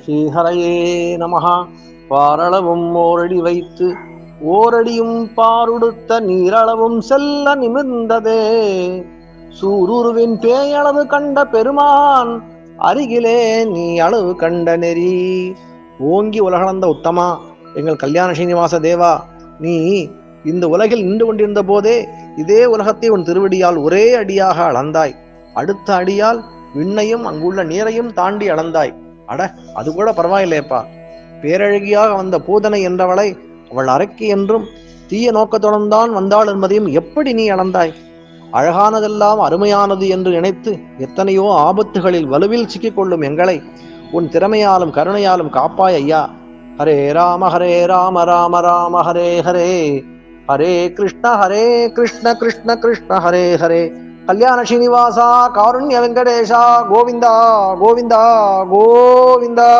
ஸ்ரீஹரையே நமஹ. பாரளவும் ஓரடி வைத்து ஓரடியும் பாருடுத்த நீரளவும் செல்ல நிமிர்ந்ததே. சூருருவின் பேயளவு கண்ட பெருமான் அருகிலே நீ அளவு கண்ட நெறி. ஓங்கி உலகளந்த உத்தமா, எங்கள் கல்யாண ஸ்ரீனிவாச தேவா, நீ இந்த உலகில் நின்று கொண்டிருந்த போதே இதே உலகத்தை உன் திருவடியால் ஒரே அடியாக அளந்தாய். அடுத்த அடியால் விண்ணையும் அங்குள்ள நீரையும் தாண்டி அளந்தாய். அட, அது கூட பரவாயில்லையப்பா. பேரழகியாக வந்த பூதனை என்றவளை அவள் அரக்கி என்றும் தீய நோக்கத்துடன் தான் வந்தாள் என்பதையும் எப்படி நீ அளந்தாய்? அழகானதெல்லாம் அருமையானது என்று நினைத்து எத்தனையோ ஆபத்துகளில் வலுவில் சிக்கிக்கொள்ளும் எங்களை உன் திறமையாலும் கருணையாலும் காப்பாய் ஐயா. ஹரே ராம ராம ராம ஹரே ஹரே, ஹரே கிருஷ்ண கிருஷ்ண கிருஷ்ண ஹரே ஹரே. கல்யாண ஸ்ரீனிவாசா, காருண்ய வெங்கடேஷா, கோவிந்தா கோவிந்தா கோவிந்தா.